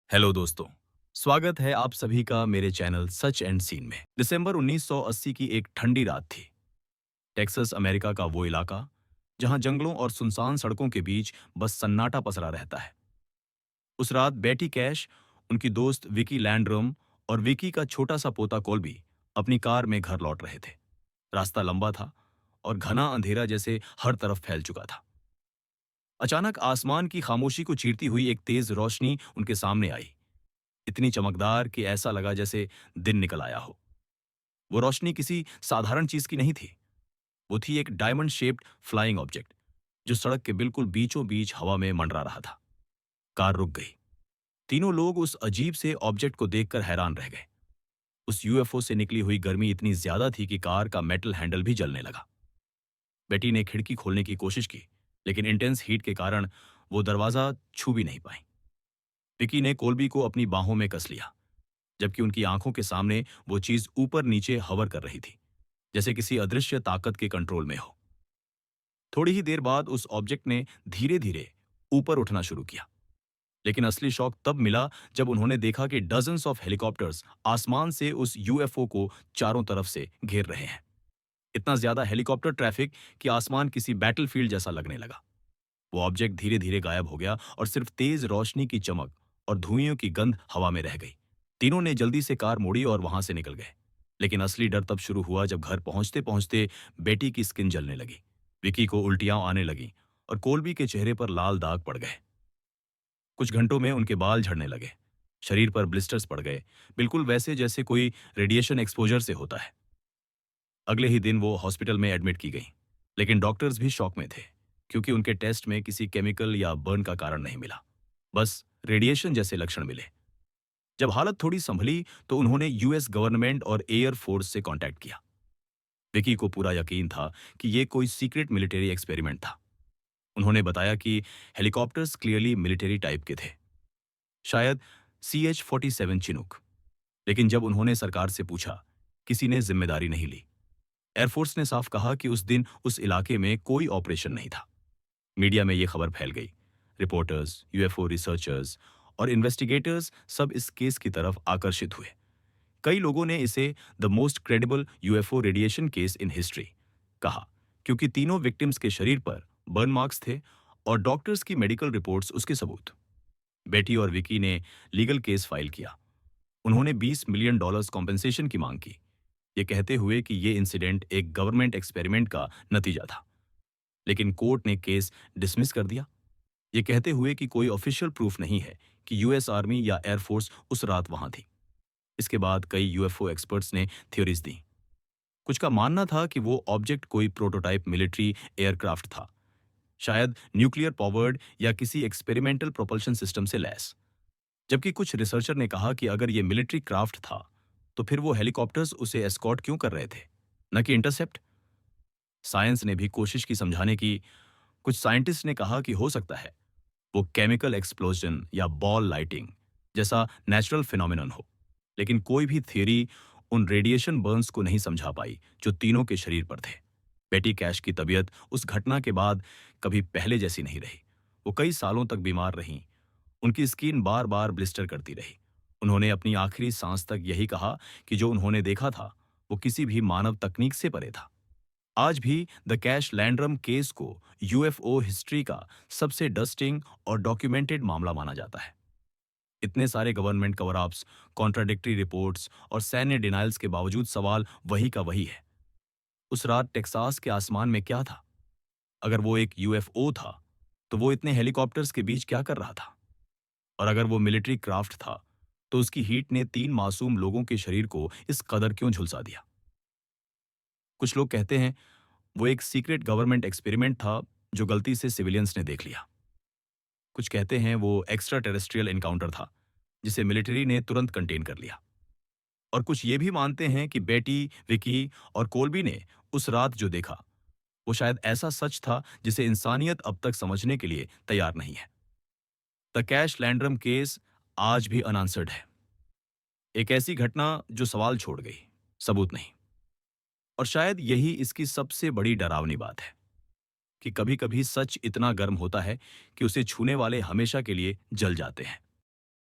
Hello दोस्तों। स्वागत है आप सभी का मेरे चैनल सच एंड सीन में। दिसंबर 1980 की एक ठंडी रात थी। टेक्सास अमेरिका का वो इलाका जहां जंगलों और सुनसान सड़कों के बीच बस सन्नाटा पसरा रहता है। उस रात बेटी कैश, उनकी दोस्त विकी लैंडरम और विकी का छोटा सा पोता कोल्बी अपनी कार में घर लौट रहे थे। रास्ता लंबा था और घना अंधेरा जैसे हर तरफ फैल चुका था। अचानक आसमान की खामोशी को चीरती हुई एक तेज रोशनी उनके सामने आई, इतनी चमकदार कि ऐसा लगा जैसे दिन निकल आया हो। वो रोशनी किसी साधारण चीज की नहीं थी। वो थी एक डायमंड शेप्ड फ्लाइंग ऑब्जेक्ट जो सड़क के बिल्कुल बीचों बीच हवा में मंडरा रहा था। कार रुक गई। तीनों लोग उस अजीब से ऑब्जेक्ट को देखकर हैरान रह गए। उस यूएफओ से निकली हुई गर्मी इतनी ज्यादा थी कि कार का मेटल हैंडल भी जलने लगा। बेटी ने खिड़की खोलने की कोशिश की, लेकिन इंटेंस हीट के कारण वो दरवाजा छू भी नहीं पाई। विकी ने कोल्बी को अपनी बाहों में कस लिया, जबकि उनकी आंखों के सामने वो चीज ऊपर नीचे हवर कर रही थी, जैसे किसी अदृश्य ताकत के कंट्रोल में हो। थोड़ी ही देर बाद उस ऑब्जेक्ट ने धीरे धीरे ऊपर उठना शुरू किया, लेकिन असली शॉक तब मिला जब उन्होंने देखा कि डजन्स ऑफ हेलीकॉप्टर्स आसमान से उस यूएफओ को चारों तरफ से घेर रहे हैं। इतना ज्यादा हेलीकॉप्टर ट्रैफिक कि आसमान किसी बैटलफील्ड जैसा लगने लगा। वो ऑब्जेक्ट धीरे धीरे गायब हो गया और सिर्फ तेज रोशनी की चमक और धुएं की गंध हवा में रह गई। तीनों ने जल्दी से कार मोड़ी और वहां से निकल गए। लेकिन असली डर तब शुरू हुआ जब घर पहुंचते पहुंचते बेटी की स्किन जलने लगी, विकी को उल्टियां आने लगी और कोल्बी के चेहरे पर लाल दाग पड़ गए। कुछ घंटों में उनके बाल झड़ने लगे, शरीर पर ब्लिस्टर्स पड़ गए, बिल्कुल वैसे जैसे कोई रेडिएशन एक्सपोजर से होता है। अगले ही दिन वो हॉस्पिटल में एडमिट की गई, लेकिन डॉक्टर्स भी शॉक में थे, क्योंकि उनके टेस्ट में किसी केमिकल या बर्न का कारण नहीं मिला, बस रेडिएशन जैसे लक्षण मिले। जब हालत थोड़ी संभली तो उन्होंने यूएस गवर्नमेंट और एयर फोर्स से कांटेक्ट किया। विकी को पूरा यकीन था कि ये कोई सीक्रेट मिलिट्री एक्सपेरिमेंट था। उन्होंने बताया कि हेलीकॉप्टर्स क्लियरली मिलिट्री टाइप के थे, शायद CH-47 चिनूक। लेकिन जब उन्होंने सरकार से पूछा, किसी ने जिम्मेदारी नहीं ली। एयरफोर्स ने साफ कहा कि उस दिन उस इलाके में कोई ऑपरेशन नहीं था। मीडिया में यह खबर फैल गई। रिपोर्टर्स, यूएफओ रिसर्चर्स और इन्वेस्टिगेटर्स सब इस केस की तरफ आकर्षित हुए। कई लोगों ने इसे the most credible UFO radiation case in history कहा, क्योंकि तीनों विक्टिम्स के शरीर पर बर्न मार्क्स थे और डॉक्टर्स की मेडिकल रिपोर्ट्स उसके सबूत। बेटी और विकी ने लीगल केस फाइल किया। उन्होंने $20 मिलियन कॉम्पेंसेशन की मांग की, ये कहते हुए कि ये इंसिडेंट एक गवर्नमेंट एक्सपेरिमेंट का नतीजा था। लेकिन कोर्ट ने केस डिसमिस कर दिया, ये कहते हुए कि कोई ऑफिशियल प्रूफ नहीं है कि यूएस आर्मी या एयरफोर्स उस रात वहां थी। इसके बाद कई यूएफओ एक्सपर्ट्स ने थ्योरीज दी। कुछ का मानना था कि वो ऑब्जेक्ट कोई प्रोटोटाइप मिलिट्री एयरक्राफ्ट था, शायद न्यूक्लियर पावर्ड या किसी एक्सपेरिमेंटल प्रोपल्शन सिस्टम से लैस। जबकि कुछ रिसर्चर ने कहा कि अगर ये मिलिट्री क्राफ्ट था तो फिर वो हेलीकॉप्टर्स उसे एस्कॉर्ट क्यों कर रहे थे, न कि इंटरसेप्ट। साइंस ने भी कोशिश की समझाने की। कुछ साइंटिस्ट ने कहा कि हो सकता है वो केमिकल एक्सप्लोजन या बॉल लाइटिंग जैसा नेचुरल फिनोमिनन हो, लेकिन कोई भी थियरी उन रेडिएशन बर्न्स को नहीं समझा पाई जो तीनों के शरीर पर थे। बेटी कैश की तबीयत उस घटना के बाद कभी पहले जैसी नहीं रही। वो कई सालों तक बीमार रहीं। उनकी स्किन बार बार ब्लिस्टर करती रही। उन्होंने अपनी आखिरी सांस तक यही कहा कि जो उन्होंने देखा था वो किसी भी मानव तकनीक से परे था। आज भी द कैश लैंडरम केस को यूएफओ हिस्ट्री का सबसे डस्टिंग और डॉक्यूमेंटेड मामला माना जाता है। इतने सारे government cover ups, contradictory reports और सैन्य डिनाइल्स के बावजूद सवाल वही का वही है। उस रात टेक्सास के आसमान में क्या था? अगर वो एक यूएफओ था तो वो इतने हेलीकॉप्टर्स के बीच क्या कर रहा था? और अगर वो मिलिट्री क्राफ्ट था तो उसकी हीट ने 3 मासूम लोगों के शरीर को इस कदर क्यों झुलसा दिया? कुछ लोग कहते हैं वो एक सीक्रेट गवर्नमेंट एक्सपेरिमेंट था जो गलती से सिविलियंस ने देख लिया। कुछ कहते हैं वो एक्स्ट्रा टेरेस्ट्रियल एनकाउंटर था जिसे मिलिट्री ने तुरंत कंटेन कर लिया। और कुछ ये भी मानते हैं कि बेटी, विकी और कोल्बी ने उस रात जो देखा वो शायद ऐसा सच था जिसे इंसानियत अब तक समझने के लिए तैयार नहीं है। द कैश लैंडरम केस आज भी अनआंसर्ड है। एक ऐसी घटना जो सवाल छोड़ गई, सबूत नहीं। और शायद यही इसकी सबसे बड़ी डरावनी बात है कि कभी-कभी सच इतना गर्म होता है कि उसे छूने वाले हमेशा के लिए जल जाते हैं।